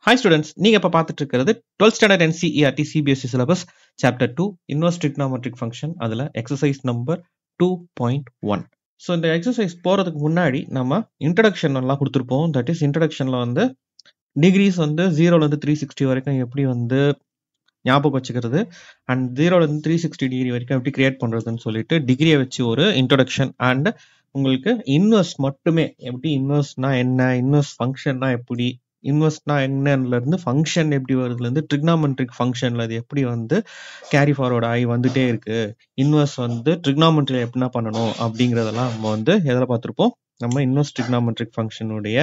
Hi students, நீங்க இப்ப பார்த்துட்டு இருக்கிறது 12th standard NCERT CBSE syllabus chapter 2 inverse trigonometric function அதுல exercise number 2.1. So இந்த exercise போறதுக்கு முன்னாடி நம்ம introduction எல்லாம் கொடுத்திருப்போம். That is introductionல வந்து degrees வந்து 0ல இருந்து 360 வரைக்கும் எப்படி வந்து ஞாபகம் வச்சுக்கிறது and 0ல இருந்து 360 டிகிரி வரைக்கும் எப்படி கிரியேட் பண்றதுன்னு சொல்லிட்டு டிகிரியை வச்சு ஒரு introduction and உங்களுக்கு இன்வெர்ஸ் மட்டுமே எப்படி இன்வெர்ஸ்னா என்ன, இன்வெர்ஸ் ஃபங்க்ஷன்னா எப்படி, இன்வெர்ஸ்னா என்னல இருந்து ஃபங்க்ஷன் எப்படி வருதுல இருந்து ட்ரிக்னாமெட்ரிக் ஃபங்க்ஷன்ல அது எப்படி வந்து கேரி ஃபார்வர்ட் ஆகி வந்துட்டே இருக்கு, இன்வெர்ஸ் வந்து ட்ரிக்னாமெட்ரியில எப்படின்னா பண்ணணும் அப்படிங்கறதெல்லாம் நம்ம வந்து எதில் பார்த்துருப்போம், நம்ம இன்வெர்ஸ் ட்ரிக்னாமெட்ரிக் ஃபங்க்ஷனுடைய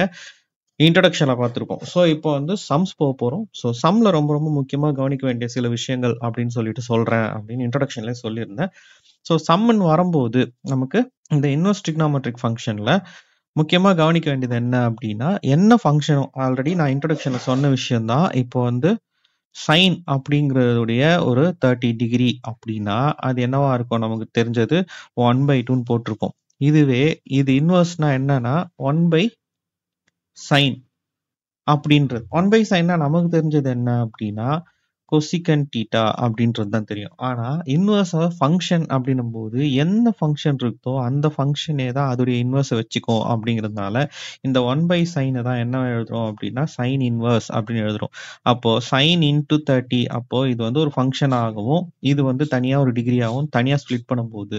இன்ட்ரடக்ஷனை பார்த்துருப்போம். ஸோ இப்போ வந்து சம்ஸ் போக போகிறோம். ஸோ சம்மில் ரொம்ப ரொம்ப முக்கியமாக கவனிக்க வேண்டிய சில விஷயங்கள் அப்படின்னு சொல்லிட்டு சொல்கிறேன் அப்படின்னு இன்ட்ரடக்ஷன்லேயே சொல்லியிருந்தேன். ஸோ சம்முன்னு வரும்போது நமக்கு இந்த இன்வெர்ஸ் ட்ரிக்னாமெட்ரிக் ஃபங்க்ஷனில் முக்கியமாக கவனிக்க வேண்டியது என்ன அப்படின்னா, என்ன ஃபங்க்ஷனும் ஆல்ரெடி நான் இன்ட்ரடக்ஷனில் சொன்ன விஷயம்தான். இப்போ வந்து சைன் அப்படிங்கிறதுடைய ஒரு 30 டிகிரி அப்படின்னா அது என்னவா இருக்கும், நமக்கு தெரிஞ்சது 1/2ன்னு போட்டிருப்போம். இதுவே இது இன்வெர்ஸ்னா என்னன்னா 1/sin அப்படின்றது. 1/sinனா நமக்கு தெரிஞ்சது என்ன அப்படின்னா கொசிகன் தீட்டா அப்படின்றது தான் தெரியும். ஆனா இன்வெர்ஸ் ஃபங்க்ஷன் அப்படின்னும் போது என்ன ஃபங்க்ஷன் இருக்கோ அந்த ஃபங்க்ஷனே தான் அதோடைய இன்வெர்ஸை வச்சுக்கும். அப்படிங்கிறதுனால இந்த 1/sin தான் என்ன எழுதுறோம் அப்படின்னா சைன் இன்வெர்ஸ் அப்படின்னு எழுதுறோம். அப்போ சைன் இன்டூ 30, அப்போ இது வந்து ஒரு ஃபங்க்ஷன் ஆகவும் இது வந்து தனியா ஒரு டிகிரியாகவும் தனியா ஸ்பிளிட் பண்ணும்போது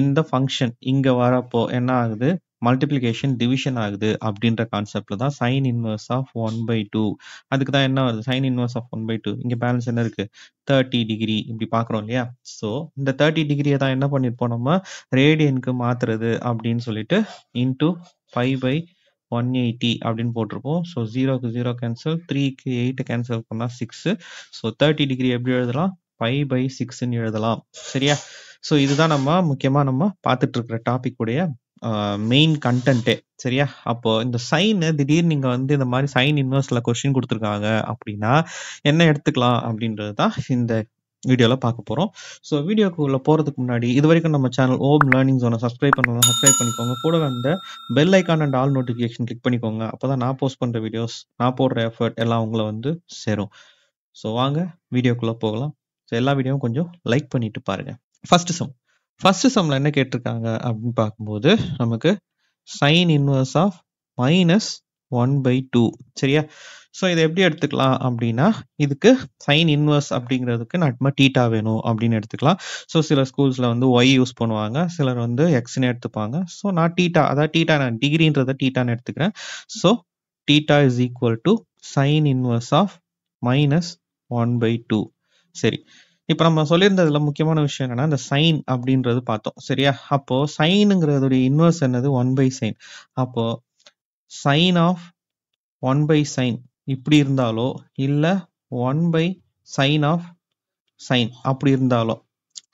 இந்த ஃபங்க்ஷன் இங்க வரப்போ என்ன ஆகுது, மல்டிப்ளிகேஷன் டிவிஷன் ஆகுது அப்படின்ற கான்செப்ட்ல தான் சைன் இன்வெர்ஸ் ஆஃப் 1/2. அதுக்கு தான் என்ன வருது, சைன் இன்வெர்ஸ் ஆஃப் 1/2. இங்க பேலன்ஸ் என்ன இருக்கு, 30 டிகிரி இப்படி பாக்குறோம் இல்லையா. ஸோ இந்த 30 டிகிரியை தான் என்ன பண்ணிருப்போம், நம்ம ரேடியனுக்கு மாத்துறது அப்படின்னு சொல்லிட்டு இன்டூ 5/180 அப்படின்னு போட்டிருப்போம். ஸோ 0க்கு 0 கேன்சல், 3க்கு 8 கேன்சல் பண்ணா 6. ஸோ 30 டிகிரி எப்படி எழுதலாம், 5/6ன்னு எழுதலாம். சரியா. ஸோ இதுதான் நம்ம முக்கியமா நம்ம பார்த்துட்டு இருக்கிற டாபிக் உடைய மெயின் கண்டென்ட்டே. சரியா. அப்போ இந்த சைன் திடீர்னு நீங்க வந்து இந்த மாதிரி சைன் இன்வெர்ஸ்ல கொஸ்டின் கொடுத்துருக்காங்க அப்படின்னா என்ன எடுத்துக்கலாம் அப்படின்றது தான் இந்த வீடியோல பார்க்க போறோம். ஸோ வீடியோக்குள்ள போறதுக்கு முன்னாடி இது வரைக்கும் நம்ம சேனல் ஓம் லேர்னிங் ஜோனை சப்ஸ்கிரைப் பண்ணணும், சப்ஸ்கிரைப் பண்ணிக்கோங்க. கூட அந்த bell icon and all notification click பண்ணிக்கோங்க. அப்பதான் நான் போஸ்ட் பண்ற வீடியோஸ், நான் போடுற எஃபர்ட் எல்லாம் உங்களை வந்து சேரும். ஸோ வாங்க வீடியோக்குள்ள போகலாம். ஸோ எல்லா வீடியோவும் கொஞ்சம் லைக் பண்ணிட்டு பாருங்க. ஃபர்ஸ்ட் சம்ல என்ன கேட்டிருக்காங்க அப்படின்னு பார்க்கும்போது நமக்கு சைன் இன்வெர்ஸ் ஆஃப் -1/2. சரியா. ஸோ இதை எப்படி எடுத்துக்கலாம் அப்படின்னா, இதுக்கு சைன் இன்வெர்ஸ் அப்படிங்கிறதுக்கு நான் டீட்டா வேணும் அப்படின்னு எடுத்துக்கலாம். ஸோ சில ஸ்கூல்ஸ்ல வந்து ஒய் யூஸ் பண்ணுவாங்க, சிலர் வந்து எக்ஸ்ன்னு எடுத்துப்பாங்க. ஸோ நான் டீட்டா, அதாவது டீட்டா நான் டிகிரின்றதை டீட்டான்னு எடுத்துக்கிறேன். So theta is equal to sine inverse of -1/2. சரி. இப்போ நம்ம சொல்லியிருந்ததுல முக்கியமான விஷயம் என்னன்னா இந்த சைன் அப்படின்றது பார்த்தோம். சரியா. அப்போ சைனுங்கிறதுடைய இன்வெர்ஸ் என்னது, 1/sin. அப்போ சைன் ஆஃப் 1/sin இப்படி இருந்தாலோ இல்ல 1/sin ஆஃப் சைன் அப்படி இருந்தாலோ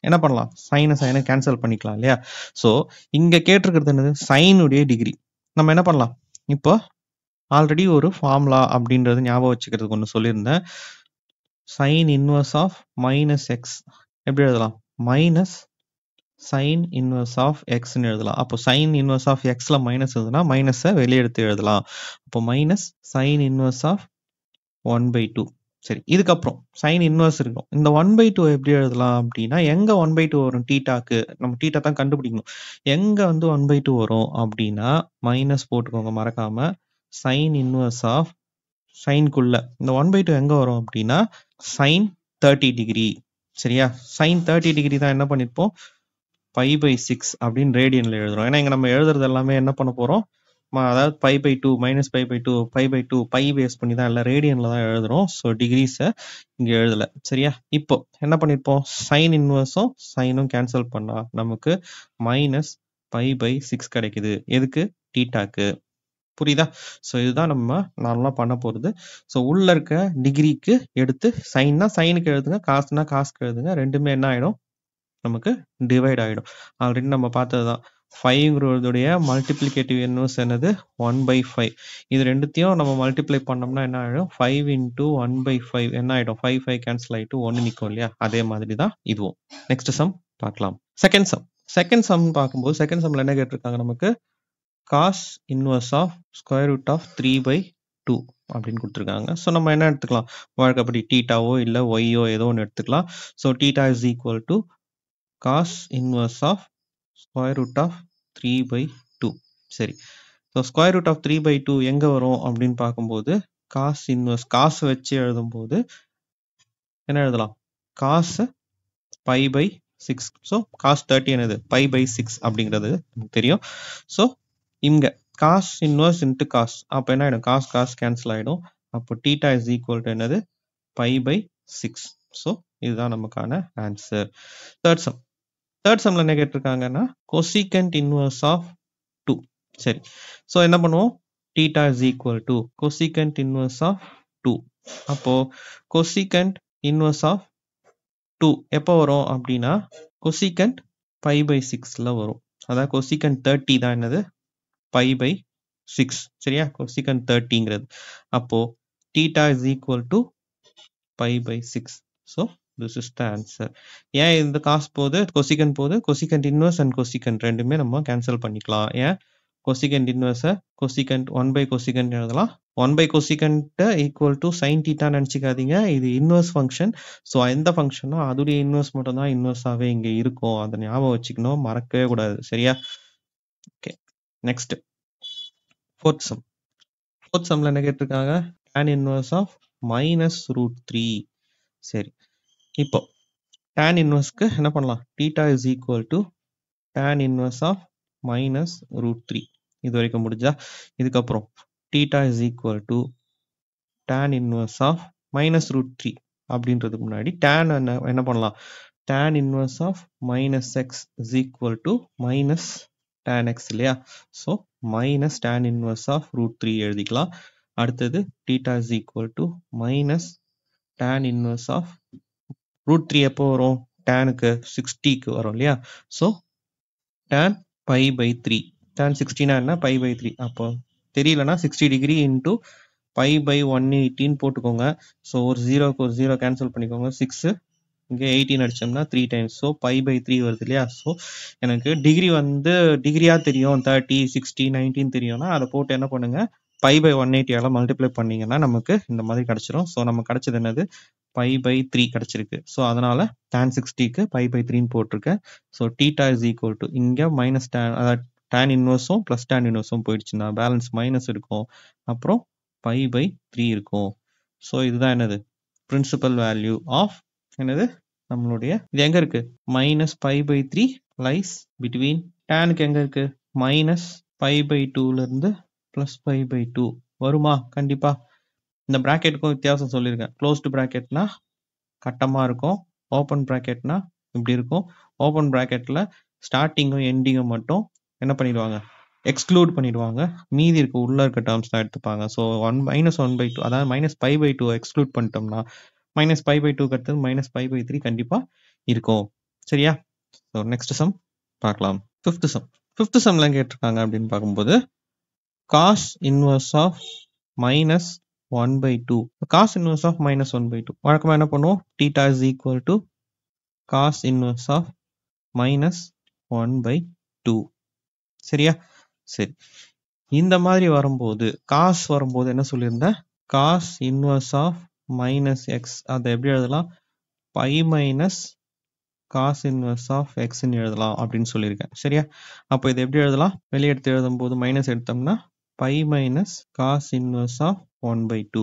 என்ன பண்ணலாம், சைனை கேன்சல் பண்ணிக்கலாம் இல்லையா. ஸோ இங்க கேட்டிருக்கிறது என்னது, சைனுடைய டிகிரி. நம்ம என்ன பண்ணலாம், இப்போ ஆல்ரெடி ஒரு ஃபார்முலா அப்படின்றது ஞாபகம் வச்சுக்கிறதுக்கு ஒன்று சொல்லியிருந்தேன். சைன் இன்வெர்ஸ் ஆஃப் -x எப்படி எழுதலாம், மைனஸ் சைன் இன்வெர்ஸ் ஆஃப் எக்ஸ்ன்னு எழுதலாம். அப்போ சைன் இன்வெர்ஸ் ஆஃப் எக்ஸ்ல மைனஸ் எழுதுனா மைனஸை வெளியே எடுத்து எழுதலாம். அப்போ மைனஸ் சைன் இன்வெர்ஸ் ஆஃப் 1/2. சரி. இதுக்கப்புறம் சைன் இன்வெர்ஸ் இருக்கும். இந்த 1/2 எப்படி எழுதலாம் அப்படின்னா, எங்க 1/2 வரும் டீட்டாக்கு, நம்ம டீட்டா தான் கண்டுபிடிக்கணும். எங்க வந்து 1/2 வரும் அப்படின்னா மைனஸ் போட்டுக்கோங்க மறக்காம. சைன் இன்வெர்ஸ் ஆஃப் சைனுக்குள்ள இந்த 1/2 எங்க வரும் அப்படின்னா சைன் 30 டிகிரி. சரியா. சைன் 30 டிகிரி தான் என்ன பண்ணிருப்போம் 5/6 அப்படின்னு ரேடியன்ல எழுதுறோம். ஏன்னா இங்க நம்ம எழுதுறது எல்லாமே என்ன பண்ண போறோம், அதாவது π/2 -π/2 π/2 பை பேஸ் பண்ணி தான் எல்லாம் ரேடியன்ல தான் எழுதுறோம். ஸோ டிகிரிஸை இங்க எழுதல. சரியா. இப்போ என்ன பண்ணிருப்போம், சைன் இன்வெர்ஸும் சைனும் கேன்சல் பண்ணா நமக்கு -π/6 கிடைக்குது. எதுக்கு, டீட்டாக்கு. புரியுதா. ஸோ இதுதான் நம்ம நார்மலா பண்ண போறது. ஸோ உள்ள இருக்க டிகிரிக்கு எடுத்து சைன்னா சைனுக்கு எழுதுங்க, காசுனா காசுக்கு எழுதுங்க. ரெண்டுமே என்ன ஆயிடும், நமக்கு டிவைட் ஆயிடும். ஆல்ரெடி நம்ம பார்த்ததுதான். 5ங்கிறதுடைய மல்டிப்ளிகேட்டிவ் இன்வெர்ஸ் என்னது, 1/5. இது ரெண்டுத்தையும் நம்ம மல்டிப்ளை பண்ணோம்னா என்ன ஆயிடும், 5 × 1/5 என்ன ஆயிடும், 5 கேன்சல் ஆயிட்டு 1 நிற்கும் இல்லையா. அதே மாதிரி தான் இதுவும். நெக்ஸ்ட் சம் பார்க்கலாம். செகண்ட் சம் பார்க்கும்போது செகண்ட் சம்ல என்ன கேட்டிருக்காங்க, நமக்கு cos inverse of square root of 3/2. அப்படின்னு கொடுத்துருக்காங்க. ஸோ நம்ம என்ன எடுத்துக்கலாம், வழக்கப்படி தீட்டாவோ இல்லை ஒய்யோ ஏதோ ஒன்று எடுத்துக்கலாம். So theta is equal to cos inverse of square root of 3/2. சரி, ஸோ ஸ்கொயர் ரூட் ஆஃப் 3/2 எங்கே வரும் அப்படின்னு பார்க்கும்போது காஸ் இன்வர்ஸ் காசு வச்சு எழுதும்போது என்ன எழுதலாம், காசு π/6. ஸோ காஸ் 30 என்னது π/6 அப்படிங்கிறது நமக்கு தெரியும். ஸோ இங்கே காஸ் இன்வர்ஸ் இன்ட்டு காஸ், அப்போ என்ன ஆகிடும், காஸ் காஸ் கேன்சல் ஆகிடும். அப்போ தீட்டா இஸ் ஈக்குவல் டு என்னது π/6. ஸோ இதுதான் நமக்கான ஆன்சர். தேர்ட் சம்ல என்ன கேட்டிருக்காங்கன்னா கொசிகண்ட் இன்வர்ஸ் ஆஃப் 2. சரி, ஸோ என்ன பண்ணுவோம், theta is equal to cosecant inverse of 2. அப்போ கொசிகண்ட் இன்வர்ஸ் ஆஃப் 2 எப்போ வரும் அப்படின்னா கொசிகண்ட் π/6ல வரும். அதாவது கொசிகண்ட் 30 தான் என்னது π/6. சரியா, கொசிகண்ட் 30ங்கிறது. அப்போ theta is equal to π/6. So this is the answer. ஏன் இந்த காசு போகுது, கொசிகண்ட் போகுது, கொசிகண்ட் இன்வர்ஸ் அண்ட் கொசிகண்ட் ரெண்டுமே நம்ம கேன்சல் பண்ணிக்கலாம். ஏன் கொசிகண்ட் இன்வர்ஸை கொசிகண்ட் 1/கொசிகண்ட் எழுதலாம். 1/கொசிகண்ட் ஈக்குவல் டு சைன் தீட்டா நினச்சிக்காதீங்க, இது இன்வர்ஸ் ஃபங்க்ஷன். ஸோ எந்த ஃபங்க்ஷனோ அதோடைய இன்வர்ஸ் மட்டும் தான் இன்வர்ஸாகவே இங்கே இருக்கும். அதை ஞாபகம் வச்சுக்கணும், மறக்கவே கூடாது. சரியா, ஓகே. நெக்ஸ்ட் ஃபோர்த் சம்ல என்ன கேட்டிருக்காங்க, tan இன்வர்ஸ் ஆஃப் -√3. சரி, இப்போ tan இன்வர்ஸ்க்கு என்ன பண்ணலாம், theta is equal to tan inverse of -√3. இது வரைக்கும் முடிஞ்சா, இதுக்கப்புறம் theta is equal to tan inverse of -√3 அப்படின்றதுக்கு முன்னாடி tan என்ன பண்ணலாம், tan inverse of -x is equal to -tan x இல்லையா. ஸோ -tan இன்வர்ஸ் ஆஃப் √3 எழுதிக்கலாம். அடுத்தது theta is equal to -tan inverse of √3 எப்போ வரும், டேனுக்கு 60க்கு வரும் இல்லையா. ஸோ tan π/3, tan 60 என்ன π/3. அப்போ தெரியலனா 60 டிகிரி இன்ட்டு π/180 போட்டுக்கோங்க. ஸோ ஒரு 0க்கு ஒரு 0 கேன்சல் பண்ணிக்கோங்க. 6 இங்கே 18 அடிச்சோம்னா 3 டைம்ஸ். ஸோ π/3 வருது இல்லையா. ஸோ எனக்கு டிகிரி வந்து டிகிரியா தெரியும், 30, 60, 19 தெரியும்னா அதை போட்டு என்ன பண்ணுங்க, π/180 மல்டிப்ளை பண்ணீங்கன்னா நமக்கு இந்த மாதிரி கிடைச்சிரும். ஸோ நம்ம கிடைச்சது என்னது, π/3 கிடைச்சிருக்கு. ஸோ அதனால tan 60க்கு π/3 போட்டிருக்கேன். So theta is equal to இங்கே மைனஸ் tan, அதாவது tan இன்வர்ஸும் ப்ளஸ் tan இன்வர்ஸும் போயிடுச்சுன்னா பேலன்ஸ் மைனஸ் இருக்கும், அப்புறம் π/3 இருக்கும். ஸோ இதுதான் என்னது பிரின்சிபல் வேல்யூ ஆஃப் என்னது நம்மளுடைய, இது எங்க இருக்கு, -π/3 லைஸ் பிட்வீன் டேனுக்கு எங்க இருக்கு, -π/2ல இருந்து +π/2 வருமா, கண்டிப்பா. இந்த பிராக்கெட்டுக்கும் வித்தியாசம் சொல்லியிருக்கேன். க்ளோஸ்டு பிராக்கெட்னா கட்டமா இருக்கும், ஓப்பன் பிராக்கெட்னா இப்படி இருக்கும். ஓப்பன் பிராக்கெட்ல ஸ்டார்டிங்கும் எண்டிங்கும் மட்டும் என்ன பண்ணிடுவாங்க, எக்ஸ்க்ளூட் பண்ணிடுவாங்க, மீதி இருக்க உள்ள இருக்க டேர்ம்ஸ் தான் எடுத்துப்பாங்க. ஸோ -1/2 அதாவது -π/2 எக்ஸ்க்ளூட் பண்ணிட்டோம்னா -π/2க்கு அடுத்தது -π/3 கண்டிப்பா இருக்கும். சரியா, ஸோ நெக்ஸ்ட் சம் பார்க்கலாம். ஃபிஃப்த் சம்ல கேட்டிருக்காங்க அப்படின்னு பார்க்கும்போது cos inverse of -1/2. cos inverse of -1/2 வழக்கமா என்ன பண்ணுவோம், theta is equal to cos inverse of -1/2. சரியா, சரி. இந்த மாதிரி வரும்போது cos வரும்போது என்ன சொல்லியிருந்தேன், cos inverse of -x அதை எப்படி எழுதலாம், π minus cos inverse of x ன்னு எழுதலாம் அப்படின்னு சொல்லியிருக்கேன். சரியா, அப்போ இதை எப்படி எழுதலாம், வெளியே எடுத்து எழுதும் போது மைனஸ் எடுத்தோம்னா π minus cos inverse of 1/2.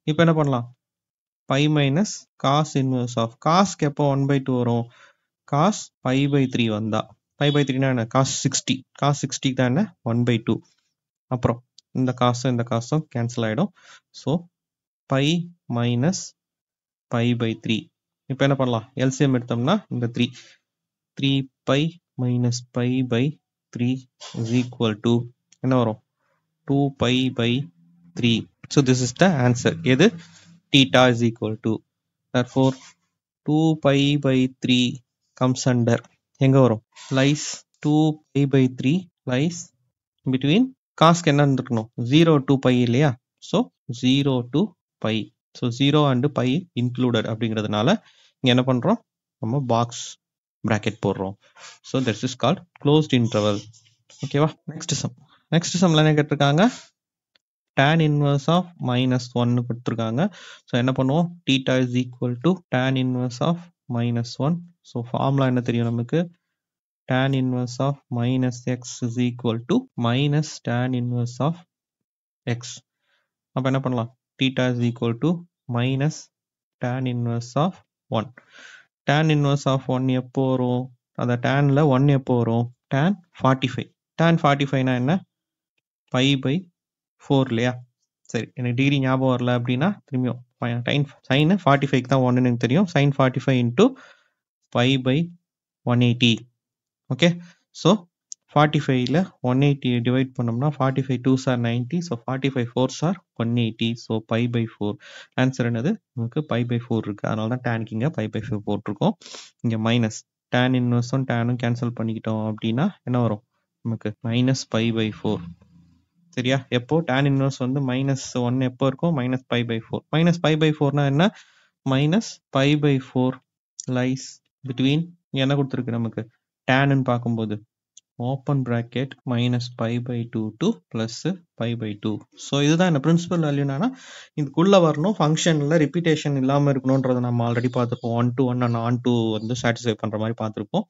இப்போ என்ன பண்ணலாம், π minus cos inverse of cosக்கு எப்போ 1/2 வரும், cos π/3 வந்தா, π/3னா என்ன, cos 60, cos 60 தான் என்ன 1/2. அப்புறம் இந்த காசும் கேன்சல் ஆயிடும். So π minus π/3. இப்போ என்ன பண்ணலாம், எல்சிஎம் எடுத்தோம்னா இந்த 3π minus π/3 is equal to என்ன வரும், 2π/3. So this is the answer. எது, theta is equal to, therefore 2π/3 comes under, எங்க வரும், lies 2π/3 lies between cosக்கு என்ன இருக்கணும், 0 to π இல்லையா. So 0 to π. So 0 and π included அப்படிங்கிறதுனால இங்க என்ன பண்றோம், நம்ம பாக்ஸ் bracket போடுறோம். So this is called closed interval. ஓகேவா, நெக்ஸ்ட் சம்ல என்ன கேட்டிருக்காங்க, tan inverse of -1 கொடுத்துருக்காங்க. ஸோ என்ன பண்ணுவோம், theta is equal to tan inverse of -1. So formula என்ன தெரியும் நமக்கு, tan inverse of -x is equal to minus tan inverse of x. அப்போ என்ன பண்ணலாம், theta is equal to minus tan inverse of 1. tan inverse of 1 எப்போ வரும், அந்த tanல 1 எப்போ வரும், tan 45. tan 45 என்ன, pi by 4 இல்லையா. சரி, எனக்கு டிகிரி ஞாபகம் வரல அப்படின்னா திரும்பியும் sin 45 தான் 1 எனக்கு தெரியும். sin 45 into pi by 180. Okay, so 45ல 180 டிவைட் பண்ணோம்னா 45 2s are 90. So 45 4s are 180. So pi by 4 answer என்னது, நமக்கு pi by 4 இருக்கு. அதனால தான் டேனுக்கு இங்கே pi by 4 போட்டிருக்கோம். இங்கே மைனஸ் tan இன்வர்ஸும் டேனும் கேன்சல் பண்ணிக்கிட்டோம் அப்படின்னா என்ன வரும், நமக்கு மைனஸ் pi by 4. சரியா, எப்போ tan இன்வர்ஸ் வந்து -1 எப்போ இருக்கும், -pi by 4. -pi by 4னா என்ன, -pi by 4 லைஸ் பிட்வீன், என்ன கொடுத்துருக்கு நமக்கு tan பார்க்கும்போது open bracket -pi by 2 to +pi by 2. So இதுதான் என்ன பிரின்சிபல் வேல்யூனா, இதுக்குள்ள வரணும், ஃபங்க்ஷனில் ரிப்பீட்டேஷன் இல்லாமல் இருக்கணுன்றதை நம்ம ஆல்ரெடி பார்த்துருப்போம். 1 to 1 and on to வந்து சாட்டிஸ்ஃபை பண்ணுற மாதிரி பார்த்துருப்போம்.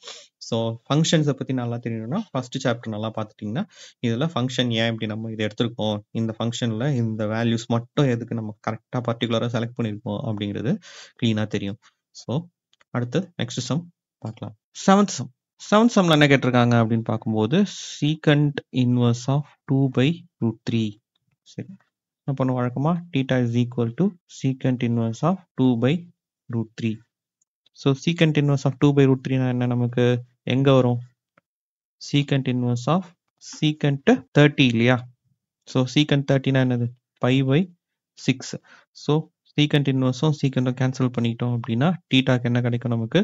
ஸோ ஃபங்க்ஷன்ஸை பற்றி நல்லா தெரியணும்னா ஃபர்ஸ்ட் சாப்டர் நல்லா பார்த்துட்டிங்கன்னா இதில் ஃபங்க்ஷன் ஏன் இப்படி நம்ம இதை எடுத்திருக்கோம், இந்த ஃபங்க்ஷனில் இந்த வேல்யூஸ் மட்டும் எதுக்கு நம்ம கரெக்டாக பர்டிகுலராக செலக்ட் பண்ணியிருக்கோம் அப்படிங்கிறது க்ளீனாக தெரியும். ஸோ அடுத்து நெக்ஸ்ட் சம் பார்க்கலாம். செவன்த் சம்ல என்ன கேட்டிருக்காங்க அப்படின்னு பார்க்கும்போது secant inverse of 2/√3. சரி, என்ன பண்ணுவோம் வழக்கமா, theta is equal to secant inverse of 2/√3. So secant inverse of 2/√3 என்ன, நமக்கு எங்க வரும், secant inverse of secant 30 இல்லையா. ஸோ secant 30 என்னது, pi by 6. ஸோ secant inverseம் secantம் கேன்சல் பண்ணிட்டோம் அப்படின்னா thetaக்கு என்ன கிடைக்கும், நமக்கு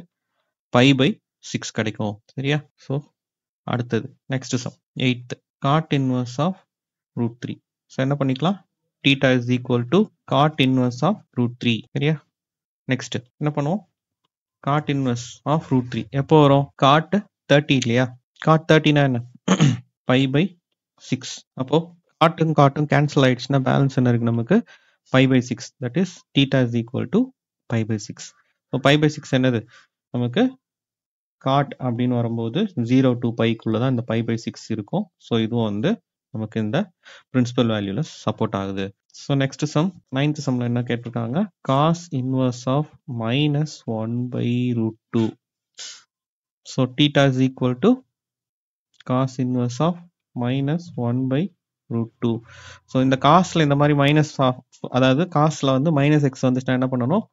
pi by 6 கிடைக்கும். சரியா, ஸோ அடுத்தது next sum 8th cot inverse of √3. So என்ன பண்ணிக்கலாம், theta is equal to cot inverse of √3. சரியா, நெக்ஸ்ட் என்ன பண்ணுவோம், cot inverse of √3 எப்போ வரும், cot 30 இல்லையா. cot 30 என்ன, pi by 6. அப்போ காட்டும் கேன்சல் ஆயிடுச்சுன்னா பேலன்ஸ் என்ன இருக்கு நமக்கு, pi by 6. That is theta is equal to pi by 6. So pi by 6 என்னது, நமக்கு காட் அப்படின்னு வரும்போது 0 to பைக்குள்ள தான் இந்த pi by 6 இருக்கும். ஸோ இதுவும் வந்து நமக்கு இந்த பிரின்சிபல் வேல்யூல சப்போர்ட் ஆகுது. ஸோ நெக்ஸ்ட் சம் 9th சம்ல என்ன கேட்டிருக்காங்க, cos inverse of -1/√2. So theta is equal to cos inverse of -1/√2. So இந்த காஸ்ல இந்த மாதிரி மைனஸ், அதாவது காஸ்ல வந்து -x வந்துச்சுன்னா என்ன பண்ணணும்,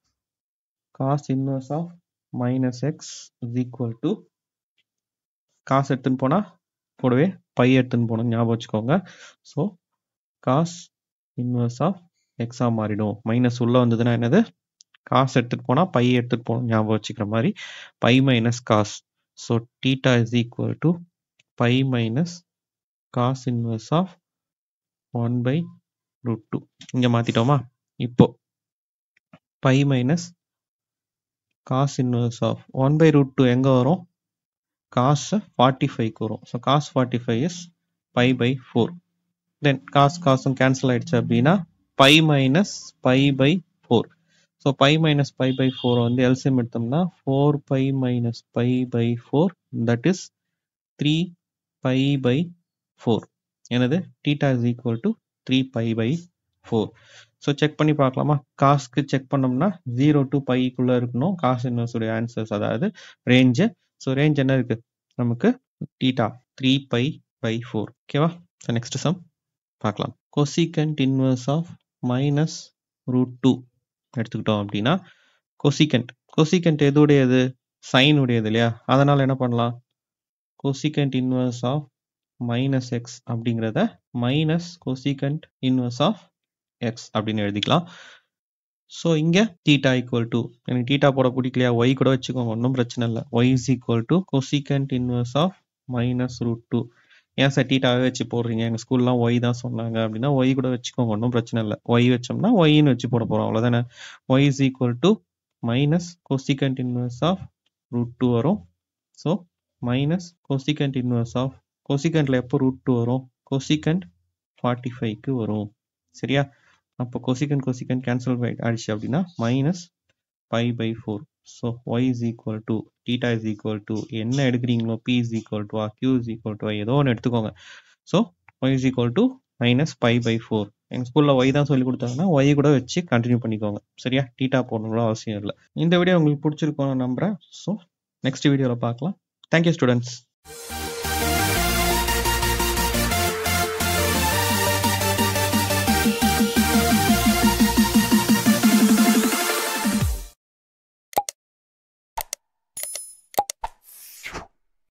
cos inverse of -x is equal to காசு எடுத்துன்னு போனா கூடவே பை எடுத்துன்னு போகணும், ஞாபகம் வச்சுக்கோங்க. ஸோ காஸ் இன்வர்ஸ் ஆஃப் எக்ஸா மாறிடும். மைனஸ் உள்ள வந்ததுன்னா என்னது, காசு எடுத்துட்டு போனா பை எடுத்துட்டு போகணும், ஞாபகம் வச்சுக்கிற மாதிரி pi minus cos. So theta is equal to pi minus cos inverse of 1/√2. இங்க மாத்திட்டோமா, இப்போ pi minus cos inverse of 1/√2 எங்க வரும், காஸ் 45க்கு வரும். So cos 45 is pi by 4. Then காசும் கேன்சல் ஆயிடுச்சு அப்படின்னா pi minus pi by 4. So pi minus pi by 4 வந்து எல்சிஎம் எடுத்தோம்னா 4 pi minus pi by 4, that is 3 pi by 4. எனது theta is equal to 3 pi by 4. So check பண்ணி பார்க்கலாமா, காஸ்க்கு check பண்ணோம்னா 0 to பைக்குள்ள இருக்கணும் காஸ் இன்வர்ஸுடைய ஆன்சர்ஸ், அதாவது ரேஞ்சு. ஸோ ரேஞ்ச் என்ன இருக்கு நமக்கு, theta 3 pi by 4. ஓகேவா. ஸோ நெக்ஸ்ட் சம் பார்க்கலாம். கொசிகண்ட் இன்வர்ஸ் ஆஃப் -√2 எடுத்துக்கிட்டோம் அப்படின்னா கொசிகண்ட் எதுடையது, சைன் உடையது இல்லையா. அதனால என்ன பண்ணலாம், கொசிகண்ட் இன்வர்ஸ் ஆஃப் -x அப்படிங்கிறத minus cosecant inverse of x அப்படின்னு எழுதிக்கலாம். ஸோ இங்கே theta equal to, எனக்கு theta போட பிடிக்கலையா, y கூட வச்சுக்கோங்க, ஒன்றும் பிரச்சனை இல்லை. y is equal to cosecant inverse of -√2. ஏன் சார் thetaவே வச்சு போடுறீங்க, எங்கள் ஸ்கூல்லாம் y தான் சொன்னாங்க அப்படின்னா y கூட வச்சுக்கோங்க, ஒன்றும் பிரச்சனை இல்லை. y வச்சோம்னா yன்னு வச்சு போட போகிறோம், அவ்வளோதானே. y is equal to minus cosecant inverse of √2 வரும். So minus cosecant inverse of, cosecantல எப்போ √2 வரும், cosecant 45க்கு வரும். சரியா? அப்போ கொசிகன் கொசிகன் கேன்சல் ஆயிடுச்சு அப்படின்னா minus pi pi 4. So y is equal to theta is equal to என்ன எடுக்கிறீங்களோ P is equal to Q is equal to ஏதோ ஒன்று எடுத்துக்கோங்க. So y is equal to minus pi pi 4. எங்கள் ஸ்கூலில் ஒய் தான் சொல்லி கொடுத்தாங்கன்னா ஒய் கூட வச்சு கண்டினியூ பண்ணிக்கோங்க. சரியா? தீட்டா போடணும்னு அவசியம் இல்லை. இந்த வீடியோ உங்களுக்கு பிடிச்சிருக்கோன்னு நம்புறேன். ஸோ நெக்ஸ்ட் வீடியோவில் பார்க்கலாம். Thank you students.